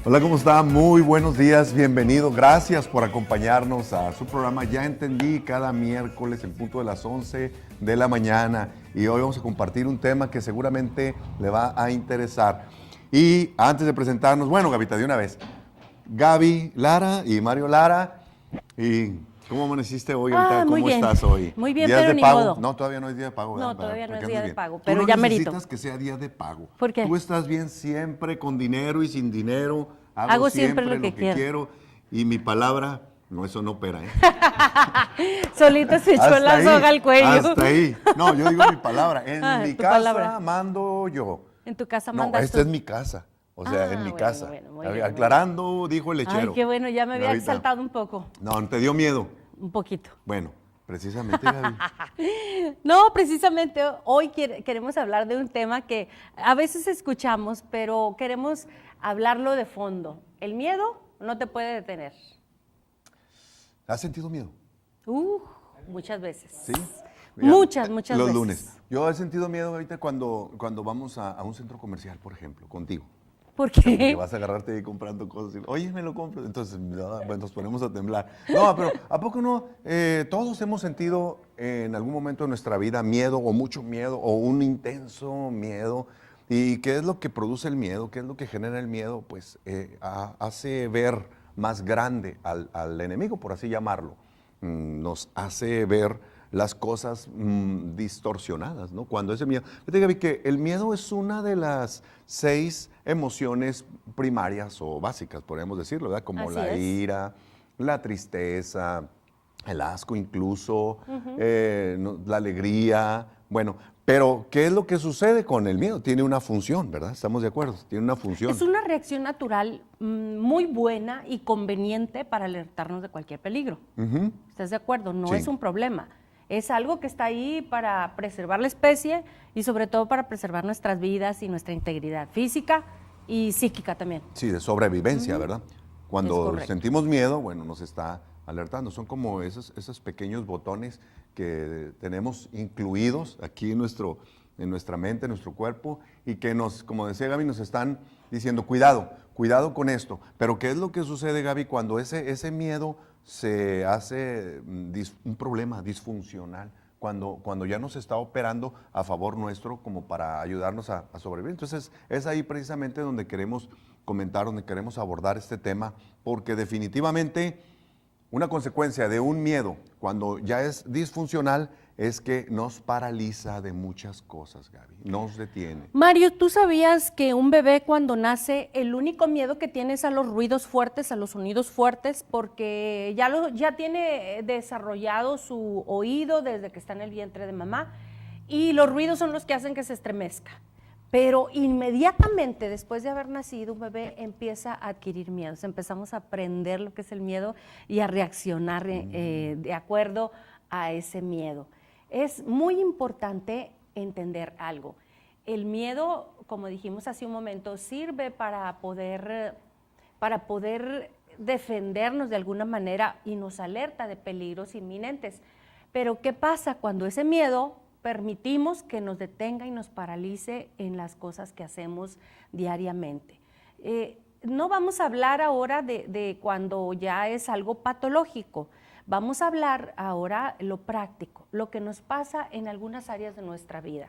Hola, ¿cómo está? Muy buenos días, bienvenido. Gracias por acompañarnos a su programa Ya Entendí, cada miércoles en punto de las 11 de la mañana. Y hoy vamos a compartir un tema que seguramente le va a interesar. Y antes de presentarnos, bueno, Gavita, de una vez, Gaby Lara y Mario Lara. ¿Y cómo amaneciste hoy, Gavita? Muy ¿Cómo bien. estás hoy? Muy bien, ¿Días pero de ni pago? modo. No, todavía no es día de pago, ¿verdad? No, todavía no Para es que día andes de bien. pago, Tú pero no ya merito. necesitas que sea día de pago. ¿Por qué? Tú estás bien siempre con dinero y sin dinero. Hago siempre lo que quiero. Y mi palabra, no, eso no opera, ¿eh? Solito se echó Hasta la ahí, soga al cuello. hasta ahí. No, yo digo mi palabra. En mi Tu casa palabra. mando yo. En tu casa No, mandas esta tú. es mi casa. O sea, en mi Bueno, casa. bueno, muy bien, muy Aclarando, dijo el Ay, lechero. qué bueno, ya me había Gavita. exaltado un poco. No, te dio miedo. Un poquito. Bueno, precisamente, Gaby. No, precisamente hoy queremos hablar de un tema que a veces escuchamos, pero queremos hablarlo de fondo. El miedo no te puede detener. ¿Has sentido miedo? Muchas veces. Sí. Mira, Muchas los veces. lunes. Yo he sentido miedo ahorita cuando vamos a un centro comercial, por ejemplo, contigo. ¿Por Porque qué? vas a agarrarte ahí comprando cosas y, oye, me lo compro. Entonces, pues, nos ponemos a temblar. No, pero ¿a poco no? Todos hemos sentido en algún momento de nuestra vida miedo o mucho miedo o un intenso miedo. ¿Y qué es lo que produce el miedo? ¿Qué es lo que genera el miedo? Pues hace ver más grande al enemigo, por así llamarlo. Nos hace ver las cosas distorsionadas, ¿no? Cuando ese miedo... Fíjate, Gaby, que el miedo es una de las 6 emociones primarias o básicas, podríamos decirlo, ¿verdad? Como Así la es. ira, la tristeza, el asco incluso, la alegría, bueno, pero ¿qué es lo que sucede con el miedo? Tiene una función, ¿verdad? Estamos de acuerdo, tiene una función. Es una reacción natural muy buena y conveniente para alertarnos de cualquier peligro. ¿Estás de acuerdo? No Sí. es un problema. Es algo que está ahí para preservar la especie y sobre todo para preservar nuestras vidas y nuestra integridad física y psíquica también. Sí, de sobrevivencia, ¿verdad? Es Cuando correcto. sentimos miedo, bueno, nos está alertando. Son como esos pequeños botones que tenemos incluidos aquí en nuestra mente, en nuestro cuerpo, y que nos, como decía Gaby, nos están diciendo, cuidado con esto. Pero ¿qué es lo que sucede, Gaby, cuando ese miedo se hace un problema disfuncional? Cuando ya nos está operando a favor nuestro como para ayudarnos a sobrevivir. Entonces es ahí precisamente donde queremos comentar, donde queremos abordar este tema, porque definitivamente una consecuencia de un miedo cuando ya es disfuncional es que nos paraliza de muchas cosas, Gaby, nos detiene. Mario, ¿tú sabías que un bebé cuando nace el único miedo que tiene es a los ruidos fuertes, a los sonidos fuertes, porque ya tiene desarrollado su oído desde que está en el vientre de mamá y los ruidos son los que hacen que se estremezca? Pero inmediatamente después de haber nacido un bebé empieza a adquirir miedos, empezamos a aprender lo que es el miedo y a reaccionar de acuerdo a ese miedo. Es muy importante entender algo. El miedo, como dijimos hace un momento, sirve para poder defendernos de alguna manera y nos alerta de peligros inminentes. Pero ¿qué pasa cuando ese miedo permitimos que nos detenga y nos paralice en las cosas que hacemos diariamente? No vamos a hablar ahora de cuando ya es algo patológico. Vamos a hablar ahora lo práctico, lo que nos pasa en algunas áreas de nuestra vida.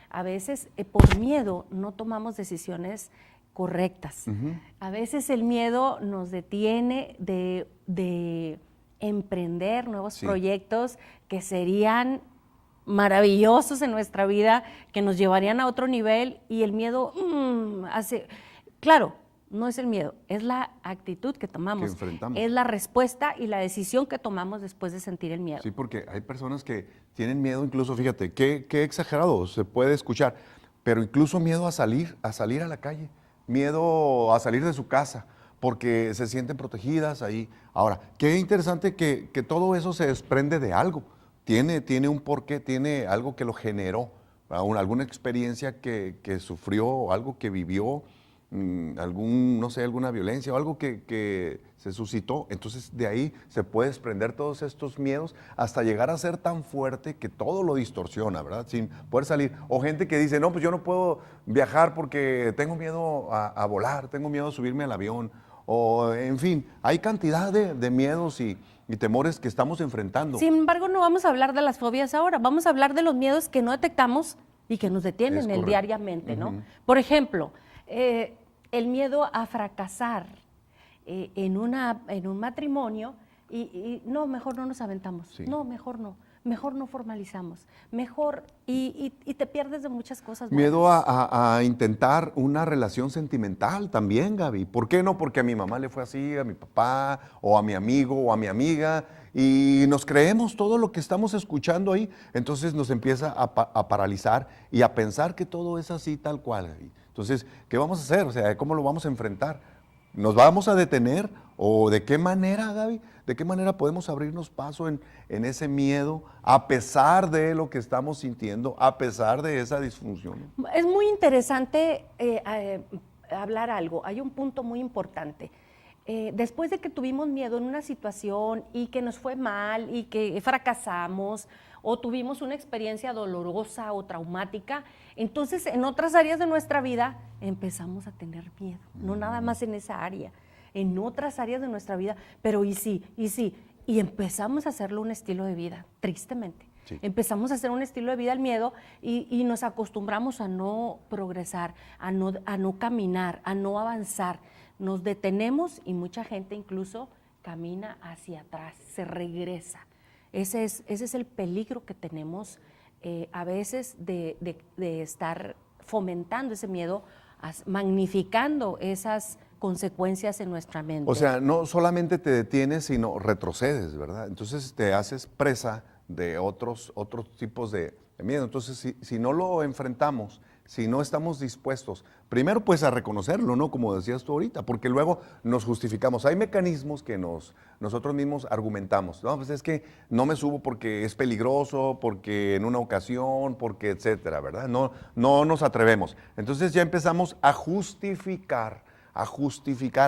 A veces por miedo no tomamos decisiones correctas. A veces el miedo nos detiene de emprender nuevos proyectos que serían maravillosos en nuestra vida, que nos llevarían a otro nivel, y el miedo hace... Claro, no es el miedo, es la actitud que tomamos, que enfrentamos. es la respuesta y la decisión que tomamos después de sentir el miedo. Sí, porque hay personas que tienen miedo, incluso, fíjate, qué exagerado se puede escuchar, pero incluso miedo a salir a la calle, miedo a salir de su casa, porque se sienten protegidas ahí. Ahora, qué interesante que todo eso se desprende de algo, tiene un porqué, tiene algo que lo generó, alguna experiencia que sufrió, algo que vivió, no sé, alguna violencia o algo que se suscitó. Entonces de ahí se puede desprender todos estos miedos hasta llegar a ser tan fuerte que todo lo distorsiona, ¿verdad? Sin poder salir. O gente que dice, no, pues yo no puedo viajar porque tengo miedo a volar, tengo miedo a subirme al avión. O, en fin, hay cantidad de miedos y temores que estamos enfrentando. Sin embargo, no vamos a hablar de las fobias ahora, vamos a hablar de los miedos que no detectamos y que nos detienen diariamente, ¿no? Por ejemplo, el miedo a fracasar en un matrimonio y no, mejor no nos aventamos, sí. No, mejor no formalizamos, mejor, y te pierdes de muchas cosas buenas. Miedo a intentar una relación sentimental también, Gaby. ¿Por qué no? Porque a mi mamá le fue así, a mi papá, o a mi amigo, o a mi amiga, y nos creemos todo lo que estamos escuchando ahí, entonces nos empieza a paralizar y a pensar que todo es así tal cual, Gaby. Entonces, ¿qué vamos a hacer? O sea, ¿cómo lo vamos a enfrentar? ¿Nos vamos a detener? ¿O de qué manera, Gaby? ¿De qué manera podemos abrirnos paso en ese miedo a pesar de lo que estamos sintiendo, a pesar de esa disfunción? Es muy interesante hablar algo. Hay un punto muy importante. Después de que tuvimos miedo en una situación y que nos fue mal y que fracasamos o tuvimos una experiencia dolorosa o traumática, entonces en otras áreas de nuestra vida empezamos a tener miedo, no nada más en esa área, en otras áreas de nuestra vida, pero y sí, y empezamos a hacerlo un estilo de vida, tristemente. Sí. Empezamos a hacer un estilo de vida al miedo y nos acostumbramos a no progresar, a no caminar, a no avanzar. Nos detenemos y mucha gente incluso camina hacia atrás, se regresa. Ese es el peligro que tenemos a veces de estar fomentando ese miedo, magnificando esas consecuencias en nuestra mente. O sea, no solamente te detienes, sino retrocedes, ¿verdad? Entonces te haces presa de otros tipos de miedo. Entonces, si no lo enfrentamos, si no estamos dispuestos, primero pues a reconocerlo, ¿no? Como decías tú ahorita, porque luego nos justificamos. Hay mecanismos que nosotros mismos argumentamos. No, pues es que no me subo porque es peligroso, porque en una ocasión, porque etcétera, ¿verdad? No nos atrevemos. Entonces ya empezamos a justificar, a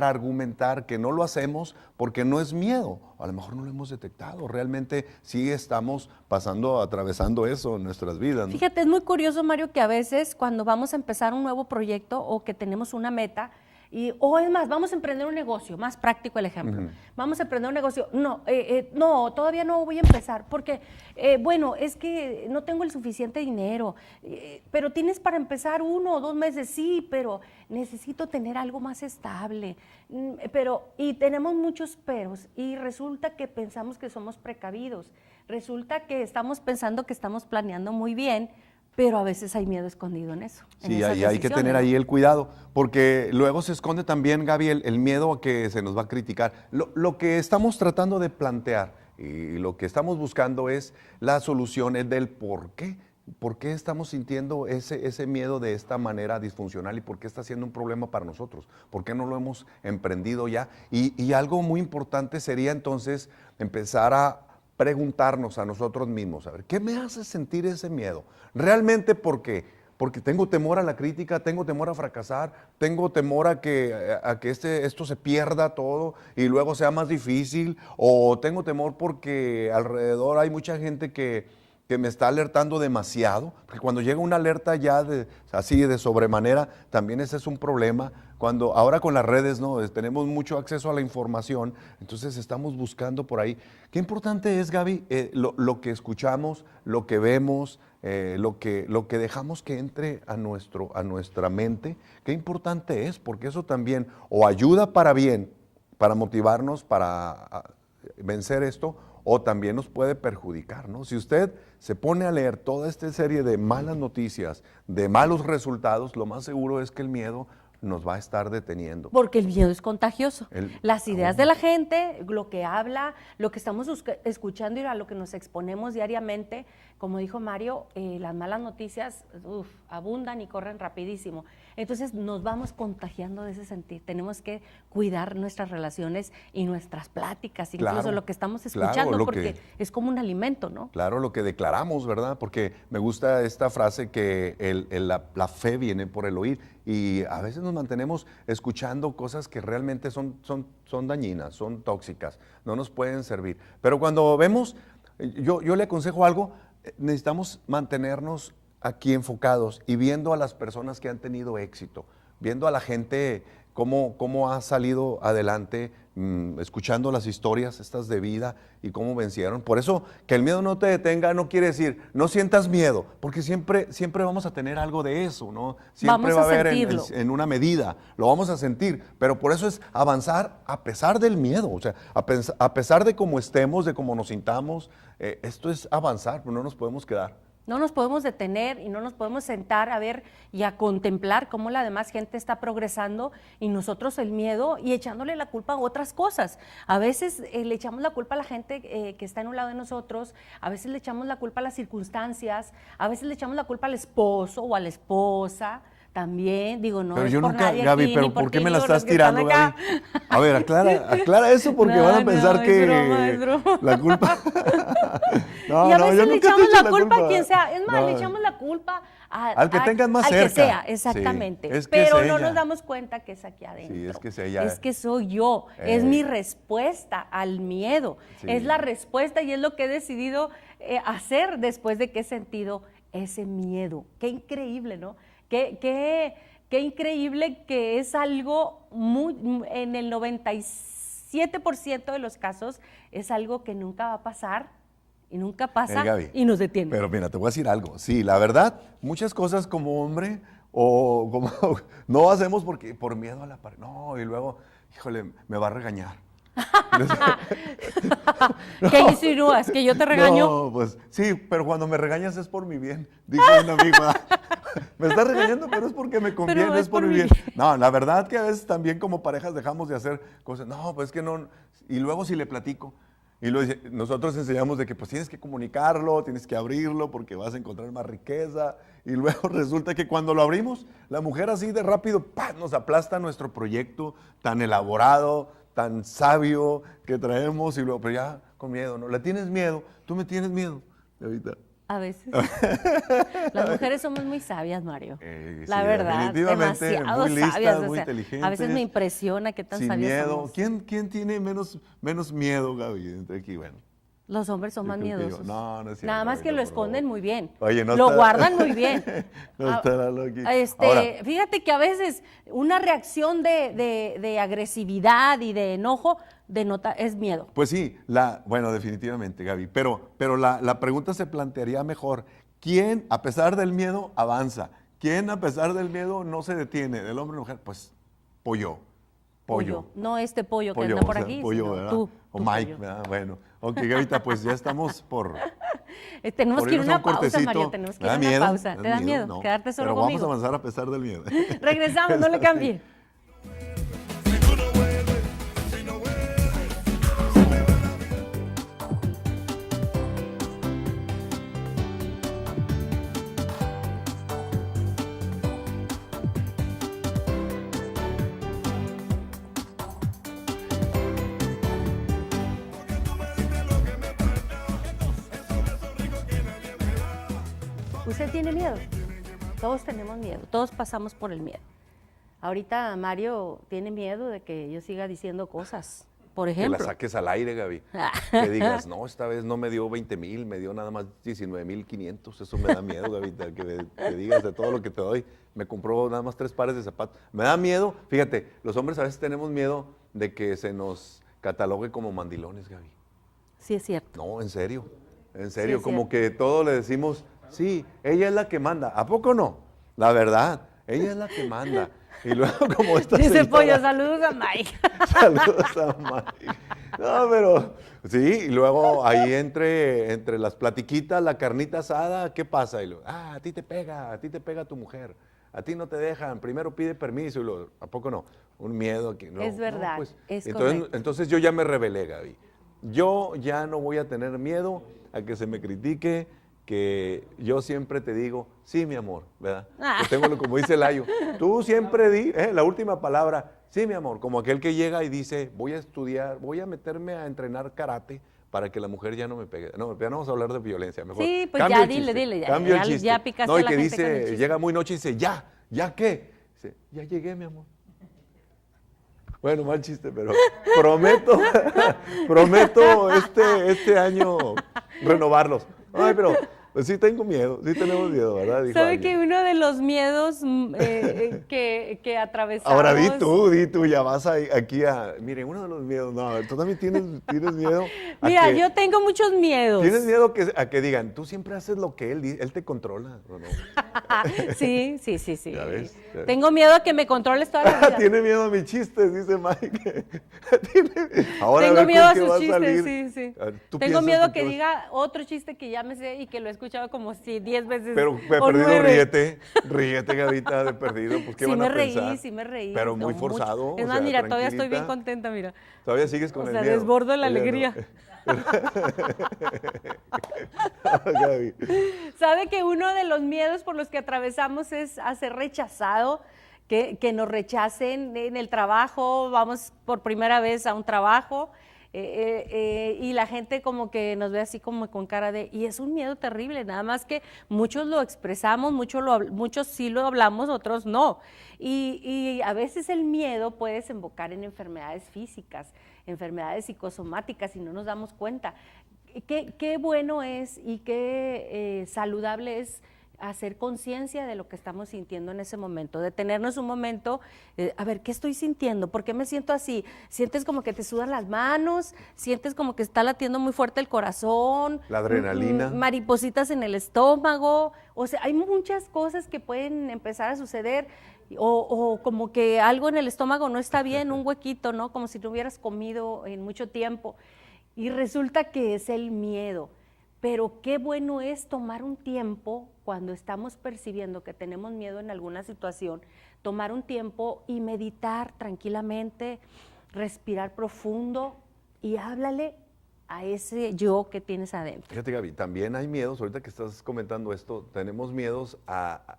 argumentar que no lo hacemos porque no es miedo. A lo mejor no lo hemos detectado. Realmente sí estamos atravesando eso en nuestras vidas, ¿no? Fíjate, es muy curioso, Mario, que a veces cuando vamos a empezar un nuevo proyecto o que tenemos una meta, o es más, vamos a emprender un negocio, más práctico el ejemplo. Vamos a emprender un negocio. No, todavía no voy a empezar porque, bueno, es que no tengo el suficiente dinero, pero tienes para empezar 1 o 2 meses, sí, pero necesito tener algo más estable. Y tenemos muchos peros y resulta que pensamos que somos precavidos, resulta que estamos pensando que estamos planeando muy bien, pero a veces hay miedo escondido en eso. Sí, hay que tener ahí el cuidado, porque luego se esconde también, Gaby, el miedo a que se nos va a criticar. Lo que estamos tratando de plantear y lo que estamos buscando es la solución del por qué. ¿Por qué estamos sintiendo ese miedo de esta manera disfuncional y por qué está siendo un problema para nosotros? ¿Por qué no lo hemos emprendido ya? Y algo muy importante sería entonces empezar a preguntarnos a nosotros mismos, a ver, ¿qué me hace sentir ese miedo? ¿Realmente por qué? Porque tengo temor a la crítica, tengo temor a fracasar, tengo temor a que esto se pierda todo y luego sea más difícil, o tengo temor porque alrededor hay mucha gente que me está alertando demasiado, porque cuando llega una alerta ya así de sobremanera, también ese es un problema. Cuando ahora con las redes, ¿no? Tenemos mucho acceso a la información, entonces estamos buscando por ahí. Qué importante es, Gaby, lo que escuchamos, lo que vemos, lo que dejamos que entre a nuestra mente. Qué importante es, porque eso también o ayuda para bien, para motivarnos, para vencer esto, o también nos puede perjudicar, ¿no? Si usted se pone a leer toda esta serie de malas noticias, de malos resultados, lo más seguro es que el miedo nos va a estar deteniendo. Porque el miedo es contagioso. Las ideas de la gente, lo que habla, lo que estamos escuchando y a lo que nos exponemos diariamente, como dijo Mario, las malas noticias abundan y corren rapidísimo. Entonces nos vamos contagiando de ese sentir. Tenemos que cuidar nuestras relaciones y nuestras pláticas, incluso Claro, lo que estamos claro, escuchando, lo porque que- es como un alimento, ¿no? Claro, lo que declaramos, ¿verdad? Porque me gusta esta frase que la fe viene por el oír y a veces nos mantenemos escuchando cosas que realmente son dañinas, son tóxicas, no nos pueden servir. Pero cuando vemos, yo le aconsejo algo, necesitamos mantenernos aquí enfocados y viendo a las personas que han tenido éxito, viendo a la gente cómo ha salido adelante, escuchando las historias estas de vida y cómo vencieron. Por eso, que el miedo no te detenga no quiere decir, no sientas miedo, porque siempre vamos a tener algo de eso, ¿no? Siempre Vamos va a a haber sentirlo. en una medida, lo vamos a sentir, pero por eso es avanzar a pesar del miedo, o sea, a pesar de cómo estemos, de cómo nos sintamos, esto es avanzar, no nos podemos quedar. No nos podemos detener y no nos podemos sentar a ver y a contemplar cómo la demás gente está progresando y nosotros el miedo y echándole la culpa a otras cosas. A veces le echamos la culpa a la gente que está en un lado de nosotros, a veces le echamos la culpa a las circunstancias, a veces le echamos la culpa al esposo o a la esposa. También, digo, no Pero es yo por nunca, nadie Gaby, aquí, pero ni por ¿por qué ti, me la ni por los estás que están tirando, acá. Gaby? A ver, aclara eso porque No, van a pensar no, es que broma, es broma. la culpa... No, Y a no, veces yo le nunca te echamos echo la culpa a quien sea. Es más, No. le echamos la culpa Al que tengas más al cerca. que sea, Sí, exactamente. es que es Pero no ella. nos damos cuenta que es aquí adentro. Sí, es que es ella. Es que soy yo. Es mi Eh. respuesta al miedo. Sí. Es la respuesta y es lo que he decidido hacer después de que he sentido ese miedo. Qué increíble, ¿no? Qué increíble que es algo en el 97% de los casos es algo que nunca va a pasar y nunca pasa Gaby, y nos detiene. Pero mira, te voy a decir algo. Sí, la verdad, muchas cosas como hombre o como no hacemos porque por miedo a la pared. No, y luego, híjole, me va a regañar. ¿Qué insinúas? ¿Que yo te regaño? No, pues sí, pero cuando me regañas es por mi bien, dijo un amigo. Me estás regañando, pero es porque me conviene, Pero es por mi bien. No, la verdad que a veces también como parejas dejamos de hacer cosas. No, pues es que no. Y luego si le platico. Y nosotros enseñamos de que pues tienes que comunicarlo, tienes que abrirlo porque vas a encontrar más riqueza. Y luego resulta que cuando lo abrimos, la mujer así de rápido ¡pam!, nos aplasta nuestro proyecto tan elaborado, tan sabio que traemos. Y luego, pero ya con miedo, ¿no? ¿Le tienes miedo? ¿Tú me tienes miedo? Ahorita. A veces. Las mujeres somos muy sabias, Mario. La Sí, verdad, definitivamente, demasiado muy listas, sabias. muy a inteligentes. veces me impresiona qué tan Sin sabias miedo. somos. ¿Quién tiene menos miedo, Gaby? Entre aquí, bueno. Los hombres son Yo más creo que yo. miedosos. No, no es cierto, Nada más que Gaby, lo por esconden favor. muy bien. Oye, no lo está- guardan muy bien. No estará loqui. Ahora, Ahora, fíjate que a veces una reacción de agresividad y de enojo es miedo. pues sí, bueno, definitivamente, Gaby. Pero la pregunta se plantearía mejor. ¿Quién, a pesar del miedo, avanza? ¿Quién, a pesar del miedo, no se detiene? ¿Del hombre o mujer? Pues, pollo. No este pollo que Pollo, anda por o sea, aquí, pollo, sino ¿verdad? tú. O tú, Mike, pollo. ¿verdad? Bueno. Ok, Gavita, pues ya estamos por... Tenemos por que ir a irnos una un pausa, cortecito. Mario, tenemos que ¿Me ir a da una miedo? pausa. ¿Te da miedo No. quedarte solo Pero conmigo? vamos a avanzar a pesar del miedo. Regresamos, no le cambie. ¿Usted tiene miedo? Todos tenemos miedo, todos pasamos por el miedo. Ahorita Mario tiene miedo de que yo siga diciendo cosas, por Que la ejemplo. saques al aire, Gaby. Que digas, no, esta vez no me dio 20,000, me dio nada más 19,500. Eso me da miedo, Gavita, que digas de todo lo que te doy. Me compró nada más 3 pares de zapatos. Me da miedo, fíjate, los hombres a veces tenemos miedo de que se nos catalogue como mandilones, Gaby. Sí, es cierto. No, en serio, es como cierto. que todo le decimos, sí, ella es la que manda. ¿A poco no? La verdad, ella es la que manda. Y luego como esta Dice señora- Pollo, saludos a Mike. Saludos a Mike. No, pero sí, y luego ahí entre las platiquitas, la carnita asada, ¿qué pasa? Y luego, a ti te pega tu mujer, a ti no te dejan, primero pide permiso y luego, ¿a poco no? Un miedo aquí. No, Es verdad, es correcto. entonces yo ya me rebelé, Gaby. Yo ya no voy a tener miedo a que se me critique que yo siempre te digo, sí, mi amor, ¿verdad? Yo tengo como dice Layo, tú siempre la última palabra, sí, mi amor, como aquel que llega y dice, voy a estudiar, voy a meterme a entrenar karate para que la mujer ya no me pegue. No, ya no vamos a hablar de violencia, mejor. Sí, pues cambio ya el chiste, dile, cambio el chiste. ya picaste no, y a la que gente con el dice, chiste. llega muy noche y dice, ¿ya qué? Dice, ya llegué, mi amor. Bueno, mal chiste, pero prometo este año renovarlos. Ay, pero pues sí tengo miedo, sí tenemos miedo, ¿verdad? Dijo ¿Sabe alguien. que uno de los miedos que atravesamos? Ahora di tú, ya vas aquí a... Miren, uno de los miedos, no, a ver, tú también tienes miedo a Mira, que... yo tengo muchos miedos. ¿Tienes miedo a que digan, tú siempre haces lo que él dice, él te controla, ¿o no? Sí. ¿Ya ves? Tengo miedo a que me controles toda la vida. Tiene miedo a mis chistes, dice Mike. Ahora Tengo ver miedo con a qué va sus salir. chistes, sí. A ver, ¿tú Tengo piensas miedo con qué que vas- diga otro chiste que ya me sé y que lo he escuchado como si 10 veces Pero o perdido, 9. ríete, Gavita, de perdido, pues ¿qué Sí van me a pensar? reí, sí me reí. Pero muy no, forzado, mucho. Es o más, sea, mira, todavía estoy bien tranquilita. contenta, mira. Todavía sigues con O el sea, miedo. desbordo la Oye, no. alegría. Gaby. ¿Sabe que uno de los miedos por los que atravesamos es a ser rechazado? Que nos rechacen en el trabajo, vamos por primera vez a un trabajo y la gente como que nos ve así como con cara de... Y es un miedo terrible, nada más que muchos lo expresamos, muchos sí lo hablamos, otros no. Y a veces el miedo puede desembocar en enfermedades físicas, enfermedades psicosomáticas y no nos damos cuenta. Qué bueno es y qué saludable es hacer conciencia de lo que estamos sintiendo en ese momento, detenernos un momento, a ver, ¿qué estoy sintiendo? ¿Por qué me siento así? ¿Sientes como que te sudan las manos? ¿Sientes como que está latiendo muy fuerte el corazón? La adrenalina. Maripositas en el estómago, o sea, hay muchas cosas que pueden empezar a suceder, o como que algo en el estómago no está bien, un huequito, ¿no? Como si no hubieras comido en mucho tiempo, y resulta que es el miedo. Pero qué bueno es tomar un tiempo cuando estamos percibiendo que tenemos miedo en alguna situación, tomar un tiempo y meditar tranquilamente, respirar profundo y háblale a ese yo que tienes adentro. Fíjate, Gaby, también hay miedos, ahorita que estás comentando esto, tenemos miedos a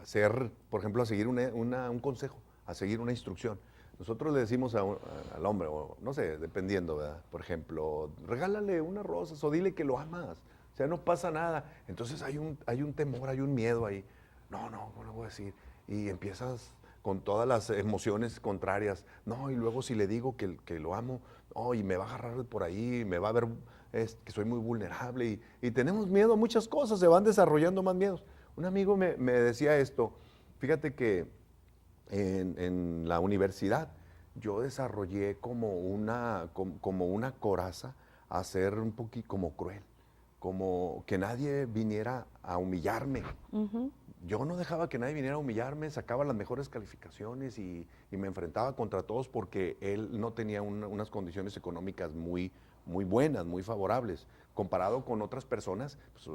hacer, por ejemplo, a seguir un consejo, a seguir una instrucción. Nosotros le decimos al hombre, o no sé, dependiendo, ¿verdad? Por ejemplo, regálale unas rosas o dile que lo amas, o sea, no pasa nada. Entonces hay un temor, hay un miedo ahí. No le voy a decir. Y empiezas con todas las emociones contrarias. No, y luego si le digo que lo amo, no, y me va a agarrar por ahí, me va a ver que soy muy vulnerable. Y tenemos miedo a muchas cosas, se van desarrollando más miedos. Un amigo me decía esto, fíjate que en la universidad yo desarrollé como una coraza a ser un poquito como cruel, como que nadie viniera a humillarme. Yo no dejaba que nadie viniera a humillarme, sacaba las mejores calificaciones y me enfrentaba contra todos porque él no tenía unas condiciones económicas muy buenas, muy favorables. Comparado con otras personas, pues,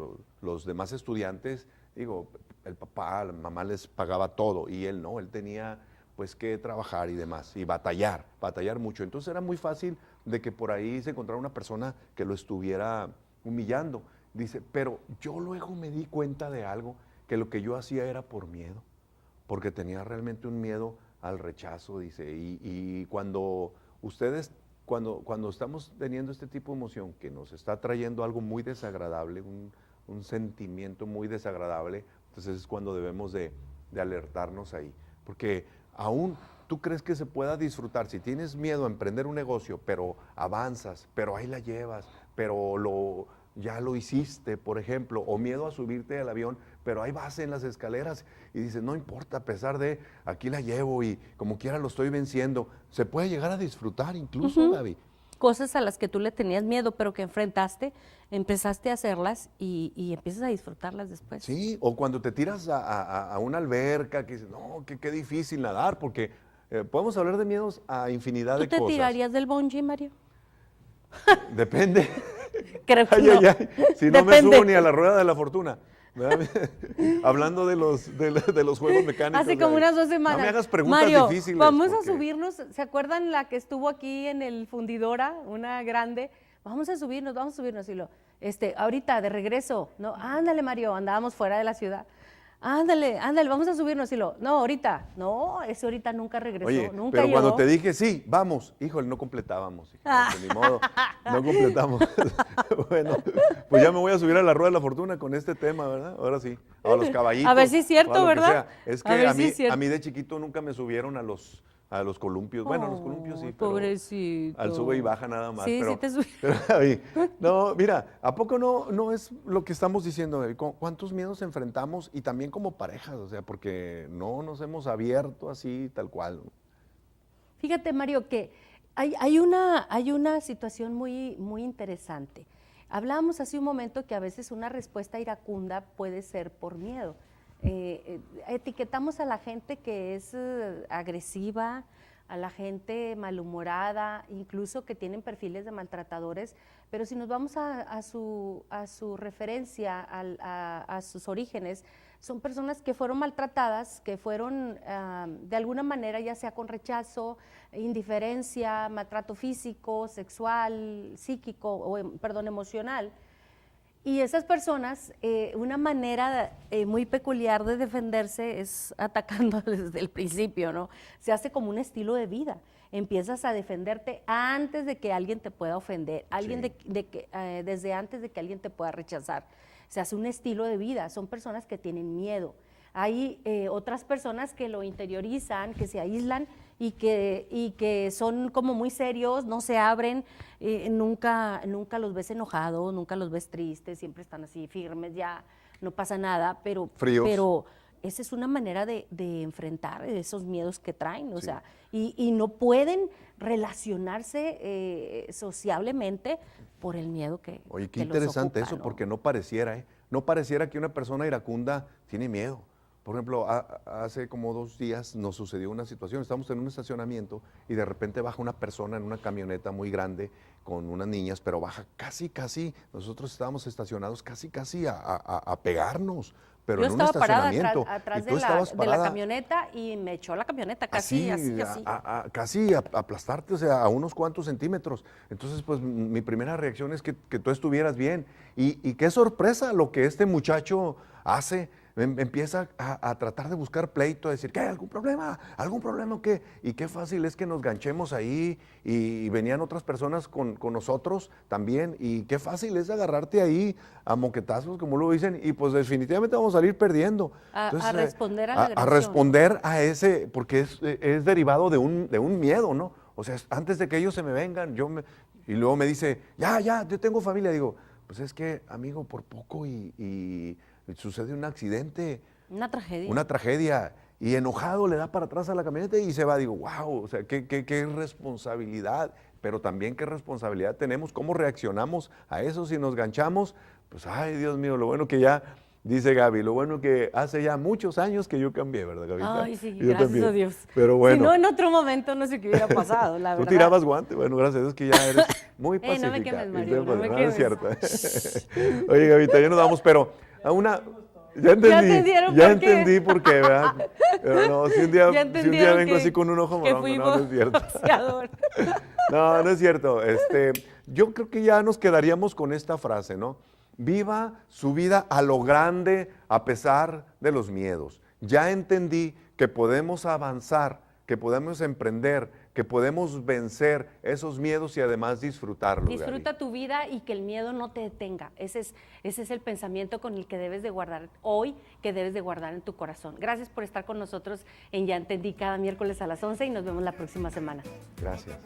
los demás estudiantes, digo, el papá, la mamá les pagaba todo y él no, él tenía pues que trabajar y demás, y batallar mucho. Entonces era muy fácil de que por ahí se encontrara una persona que lo estuviera humillando. Dice, pero yo luego me di cuenta de algo, que lo que yo hacía era por miedo, porque tenía realmente un miedo al rechazo, dice, y cuando ustedes, cuando estamos teniendo este tipo de emoción que nos está trayendo algo muy desagradable, un sentimiento muy desagradable, entonces es cuando debemos de alertarnos ahí, porque aún tú crees que se pueda disfrutar, si tienes miedo a emprender un negocio, pero avanzas, pero ahí la llevas, pero ya lo hiciste, por ejemplo, o miedo a subirte al avión, pero ahí vas en las escaleras y dices, no importa, a pesar de, aquí la llevo y como quiera lo estoy venciendo, se puede llegar a disfrutar incluso, Gaby. Cosas a las que tú le tenías miedo, pero que enfrentaste, empezaste a hacerlas y empiezas a disfrutarlas después. Sí, o cuando te tiras a una alberca, que dices, no, qué difícil nadar, porque podemos hablar de miedos a infinidad de ¿Tú te cosas. tirarías del bungee, Mario? Depende. Creo que no. Si no me Depende. subo ni a la rueda de la fortuna. Hablando de los juegos mecánicos. Hace como unas 2 semanas. No me hagas preguntas Mario, difíciles. vamos a porque- subirnos. ¿Se acuerdan la que estuvo aquí en el Fundidora? Una grande. Vamos a subirnos. ahorita de regreso, no, ándale Mario, andábamos fuera de la ciudad. Ándale, vamos a subirnos. No, ahorita. No, ese ahorita nunca regresó, Oye, nunca pero llegó. cuando te dije, sí, vamos, híjole, no completábamos. Ni modo, no completamos. Bueno, pues ya me voy a subir a la rueda de la fortuna con este tema, ¿verdad? Ahora sí, a los caballitos. A ver si es cierto, ¿verdad? Es que a mí de chiquito nunca me subieron a los columpios. Bueno, a los columpios sí, pero pobrecito. al sube y baja nada más. Sí, pero, sí te subí. no, mira, ¿a poco no es lo que estamos diciendo, Gaby? ¿Cuántos miedos enfrentamos? Y también como parejas, o sea, porque no nos hemos abierto así, tal cual. Fíjate, Mario, que hay una situación muy, muy interesante. Hablábamos hace un momento que a veces una respuesta iracunda puede ser por miedo. Etiquetamos a la gente que es agresiva, a la gente malhumorada, incluso que tienen perfiles de maltratadores, pero si nos vamos a su referencia, a sus orígenes, son personas que fueron maltratadas, que fueron de alguna manera, ya sea con rechazo, indiferencia, maltrato físico, sexual, psíquico, emocional. Y esas personas, una manera muy peculiar de defenderse es atacando desde el principio, ¿no? Se hace como un estilo de vida. Empiezas a defenderte antes de que alguien te pueda ofender, desde antes de que alguien te pueda rechazar. Se hace un estilo de vida. Son personas que tienen miedo. Hay otras personas que lo interiorizan, que se aíslan y que son como muy serios, no se abren, nunca los ves enojados, nunca los ves tristes, siempre están así firmes, ya no pasa nada, pero esa es una manera de enfrentar esos miedos que traen, o sea, y no pueden relacionarse sociablemente por el miedo que Oye, qué que los interesante ocupa, eso, ¿no? porque no pareciera, no pareciera que una persona iracunda tiene miedo. Por ejemplo, hace como 2 días nos sucedió una situación, estamos en un estacionamiento y de repente baja una persona en una camioneta muy grande con unas niñas, pero baja casi, nosotros estábamos estacionados casi a pegarnos, pero Yo en un estaba parada estacionamiento. atrás y tú de estabas la parada camioneta y me echó la camioneta casi. casi a aplastarte, o sea, a unos cuantos centímetros. Entonces, pues mi primera reacción es que tú estuvieras bien. Y qué sorpresa lo que este muchacho hace. Empieza a tratar de buscar pleito, a decir, ¿qué? ¿Algún problema o qué? Y qué fácil es que nos ganchemos ahí y venían otras personas con nosotros también y qué fácil es agarrarte ahí a moquetazos, como lo dicen, y pues definitivamente vamos a salir perdiendo. Entonces, a responder a la agresión. A responder a ese, porque es derivado de un miedo, ¿no? O sea, antes de que ellos se me vengan, y luego me dice, ya, yo tengo familia. Digo, pues es que, amigo, por poco y sucede un accidente. Una tragedia. Una tragedia. Y enojado le da para atrás a la camioneta y se va. Digo, wow, o sea, qué responsabilidad. Pero también qué responsabilidad tenemos, cómo reaccionamos a eso si nos ganchamos. Pues, ay, Dios mío, lo bueno que ya, dice Gaby, lo bueno que hace ya muchos años que yo cambié, ¿verdad, Gaby? Ay, sí, yo gracias también. a Dios. Pero bueno. Si no, en otro momento no sé qué hubiera pasado, la verdad. Tú tirabas guante, bueno, gracias a Dios que ya eres muy pacífica. No me quemes, Mario, no me No, quemes. es cierto. Oye, Gavita, ya nos vamos, pero a una... Ya entendí por qué, ¿verdad? Pero no, si un día vengo así con un ojo morado, no es cierto. No es cierto. Yo creo que ya nos quedaríamos con esta frase, ¿no? Viva su vida a lo grande a pesar de los miedos. Ya entendí que podemos avanzar, que podemos emprender, que podemos vencer esos miedos y además disfrutarlos. Disfruta Gaby. tu vida y que el miedo no te detenga. Ese es el pensamiento con el que debes de guardar hoy, que debes de guardar en tu corazón. Gracias por estar con nosotros en Ya Entendí cada miércoles a las 11 y nos vemos la próxima semana. Gracias.